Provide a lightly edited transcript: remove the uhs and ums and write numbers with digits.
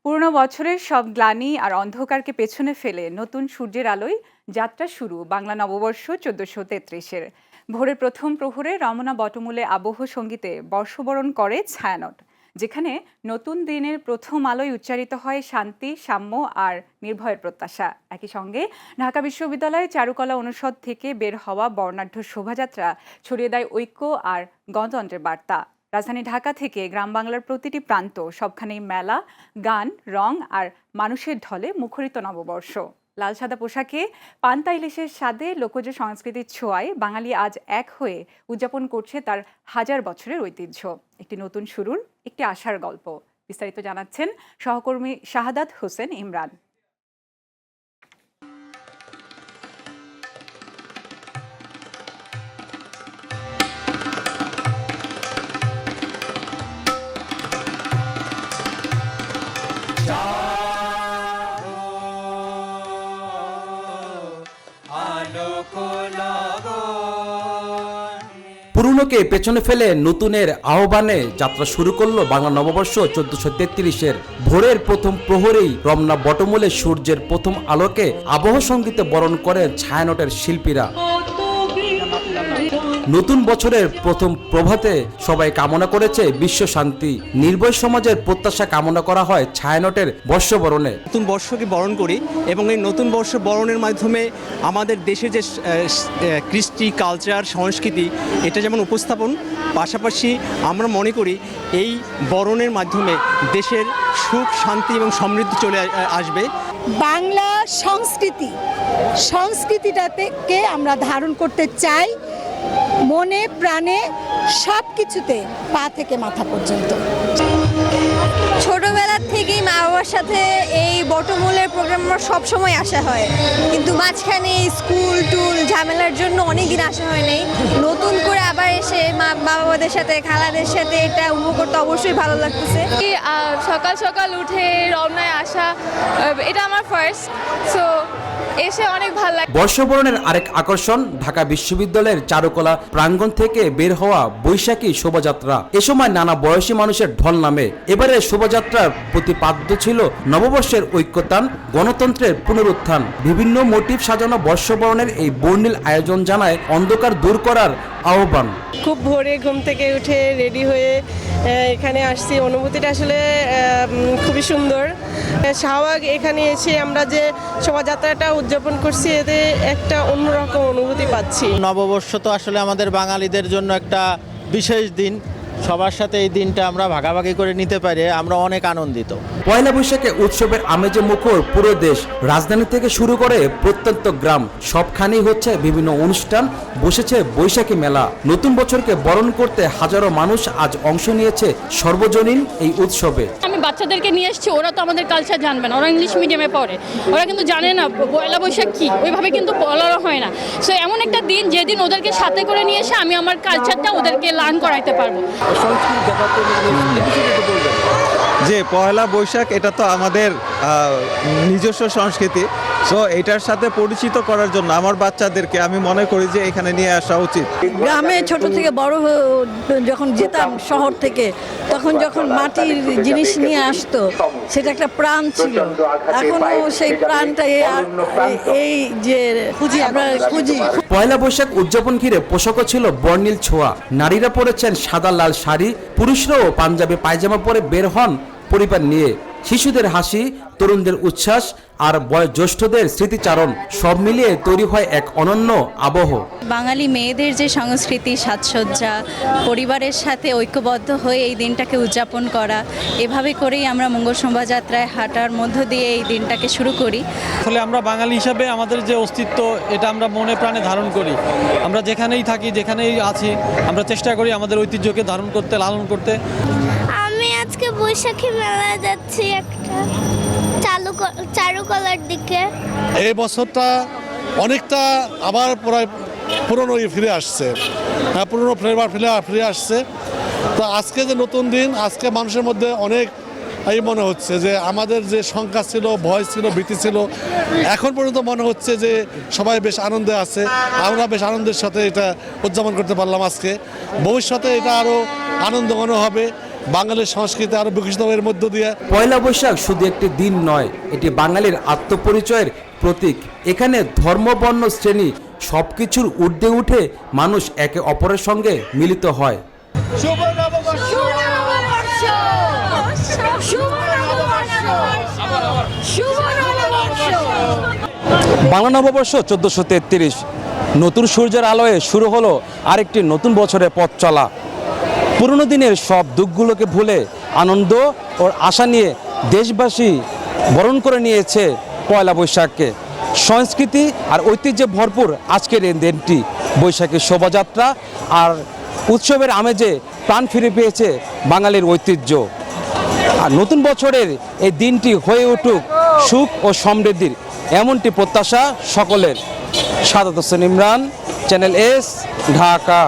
পুরনো বছরের সব গ্লানি আর অন্ধকারকে পেছনে ফেলে নতুন সূর্যের আলোয় যাত্রা শুরু বাংলা নববর্ষ ১৪৩৩-এর। ভোরের প্রথম প্রহরে রমনা বটমূলে আবহ সঙ্গীতে বর্ষবরণ করে ছায়ানট, যেখানে নতুন দিনের প্রথম আলোয় উচ্চারিত হয় শান্তি, সাম্য আর নির্ভয়ের প্রত্যাশা। একই সঙ্গে ঢাকা বিশ্ববিদ্যালয় চারুকলা অনুষদ থেকে বের হওয়া বর্ণাঢ্য শোভাযাত্রা ছড়িয়ে দেয় ঐক্য আর গণতন্ত্রের বার্তা। রাজধানী ঢাকা থেকে গ্রাম বাংলার প্রতিটি প্রান্ত, সবখানেই মেলা, গান, রং আর মানুষের ঢলে মুখরিত নববর্ষ। লাল সাদা পোশাকে, পান্তা ইলিশের স্বাদে, লোকজ সংস্কৃতির ছোঁয়ায় বাঙালি আজ এক হয়ে উদযাপন করছে তার হাজার বছরের ঐতিহ্য। একটি নতুন শুরুর, একটি আশার গল্প। বিস্তারিত জানাচ্ছেন সহকর্মী শাহাদাত হোসেন ইমরান। পুরনোকে পেছনে ফেলে নতুনের আহ্বানে যাত্রা শুরু করলো বাংলা নববর্ষ ১৪৩৩-এর। ভোরের প্রথম প্রহরেই রমনা বটমূলে সূর্যের প্রথম আলোকে আবহ সঙ্গীতে বরণ করেন ছায়ানটের শিল্পীরা। নতুন বছরের প্রথম প্রভাতে সবাই কামনা করেছে বিশ্ব শান্তি, নির্ভয় সমাজের প্রত্যাশা কামনা করা হয় ছায়ানটের বর্ষবরণে। নতুন বর্ষকে বরণ করি এবং এই নতুন বর্ষ বরণের মাধ্যমে আমাদের দেশের যে কৃষ্টি, কালচার, সংস্কৃতি, এটা যেমন উপস্থাপন, পাশাপাশি আমরা মনে করি এই বরণের মাধ্যমে দেশের সুখ, শান্তি এবং সমৃদ্ধি চলে আসবে। বাংলা সংস্কৃতিটাকে আমরা ধারণ করতে চাই মনে প্রাণে, সব কিছুতে, পা থেকে মাথা পর্যন্ত। ছোটবেলার থেকেই মা বাবার সাথে এই বটমূলের প্রোগ্রাম আমার সবসময় আসা হয়, কিন্তু মাঝখানে স্কুল টুল ঝামেলার জন্য অনেকদিন আসা হয় নাই। নতুন করে আবার এসে মা বাবাদের সাথে, খালাদের সাথে এটা উপভোগ করতে অবশ্যই ভালো লাগতেছে। সকাল সকাল উঠে রমনায় আসা, এটা আমার ফার্স্ট, সো এসে অনেক ভালো লাগে। বর্ষবরণের আরেক আকর্ষণ ঢাকা বিশ্ববিদ্যালয়ের চারুকলা প্রাঙ্গণ থেকে বের হওয়া বৈশাখী শোভাযাত্রা। এ সময় নানা বয়সী মানুষের ঢল নামে। এবারে শোভাযাত্রার প্রতিপাদ্য ছিল নববর্ষের ঐক্যতান, গণতন্ত্রের পুনরুত্থান। বিভিন্ন মোটিভ সাজানো বর্ষবরণের এই বর্ণিল আয়োজন জানায় অন্ধকার দূর করার আহ্বান। খুব ভোরে ঘুম থেকে উঠে রেডি হয়ে এখানে আসছি, অনুভূতিটা আসলে খুবই সুন্দর। শাহবাগ এখানে এসে আমরা যে শোভাযাত্রাটা উদযাপন করছি, এতে একটা অন্যরকম অনুভূতি পাচ্ছি। নববর্ষ তো আসলে আমাদের বাঙালিদের জন্য একটা বিশেষ দিন। সবার সাথে এই দিনটা আমরা ভাগাভাগি করে নিতে পারি, আমরা অনেক আনন্দিত। পয়লা বৈশাখে উৎসবের আমেজে মুখর পুরো দেশ। রাজধানী থেকে শুরু করে প্রত্যন্ত গ্রাম, সবখানেই হচ্ছে বিভিন্ন অনুষ্ঠান, বসেছে বৈশাখী মেলা। নতুন বছরকে বরণ করতে হাজারো মানুষ আজ অংশ নিয়েছে সর্বজনীন এই উৎসবে। আমি বাচ্চাদেরকে নিয়ে এসেছি, ওরা তো আমাদের কালচার জানবে না, ওরা ইংলিশ মিডিয়ামে পড়ে, ওরা কিন্তু জানে না পয়লা বৈশাখ কি, ওইভাবে কিন্তু বলারও হয় না। সো এমন একটা দিন, যেদিন ওদেরকে সাথে করে নিয়ে এসে আমি আমার কালচারটা ওদেরকে লার্ন করাইতে পারবো। যে পয়লা বৈশাখ, এটা তো আমাদের নিজস্ব সংস্কৃতি। সো এটার সাথে পরিচিত করার জন্য আমার বাচ্চাদেরকে আমি মনে করি যে এখানে নিয়ে আসা উচিত। গ্রামে ছোট থেকে বড় যখন যেতাম শহর থেকে, তখন যখন মাটির জিনিস নিয়ে আসতো, সেটা একটা প্রাণ ছিল। এখনো সেই প্রাণটা এই যে আমরা খুঁজি। পয়লা বৈশাখ উদযাপন ঘিরে পোশাকও ছিল বর্ণিল ছোঁয়া। নারীরা পরেছেন সাদা লাল শাড়ি, পুরুষরাও পাঞ্জাবি পায়জামা পরে বের হন পরিবার নিয়ে। শিশুদের হাসি, তরুণদের উচ্ছ্বাস আর বয়োজ্যেষ্ঠদের স্মৃতিচারণ, সব মিলিয়ে তৈরি হয় এক অনন্য আবহ। বাঙালি মেয়েদের যে সংস্কৃতি, সাজসজ্জা, পরিবারের সাথে ঐক্যবদ্ধ হয়ে এই দিনটাকে উদযাপন করা, এভাবে করেই আমরা মঙ্গল শোভাযাত্রায় হাঁটার মধ্য দিয়ে এই দিনটাকে শুরু করি। আসলে আমরা বাঙালি হিসাবে আমাদের যে অস্তিত্ব, এটা আমরা মনে প্রাণে ধারণ করি। আমরা যেখানেই থাকি, যেখানেই আছি, আমরা চেষ্টা করি আমাদের ঐতিহ্যকে ধারণ করতে, লালন করতে। আমি আজকে বৈশাখী মেলায় যাচ্ছি একটা চারুকলার দিকে। এই বছরটা অনেকটা আবার পুরনো ফিরে আসছে, পুরনো ফ্লেভার ফিরে আসছে। তো আজকে যে নতুন দিন, আজকে মানুষের মধ্যে অনেক এই মনে হচ্ছে যে আমাদের যে শঙ্কা ছিল, ভয় ছিল, ভীতি ছিল, এখন পর্যন্ত মনে হচ্ছে যে সবাই বেশ আনন্দে আছে। আমরা বেশ আনন্দের সাথে এটা উদযাপন করতে পারলাম আজকে। ভবিষ্যতে এটা আরও আনন্দঘন হবে বাঙালির সংস্কৃতি আরও বিকশিত হবে এর মধ্য দিয়ে। পয়লা বৈশাখ শুধু একটি দিন নয়, এটি বাঙালির আত্মপরিচয়ের প্রতীক। এখানে ধর্ম, বর্ণ, শ্রেণী সবকিছুর ঊর্ধ্বে উঠে মানুষ একে অপরের সঙ্গে মিলিত হয়। বাংলা নববর্ষ 1433, নতুন সূর্যের আলোয় শুরু হলো আরেকটি নতুন বছরের পথ চলা। পুরনো দিনের সব দুঃখগুলোকে ভুলে আনন্দ ও আশা নিয়ে দেশবাসী বরণ করে নিয়েছে পয়লা বৈশাখকে। সংস্কৃতি আর ঐতিহ্যে ভরপুর আজকের এই দিনটি। বৈশাখী শোভাযাত্রা আর উৎসবের আমেজে প্রাণ ফিরে পেয়েছে বাঙালির ঐতিহ্য। আর নতুন বছরের এই দিনটি হয়ে উঠুক সুখ ও সমৃদ্ধির, এমনটি প্রত্যাশা সকলের। Sadat Hossain Imran, channel S, Dhaka.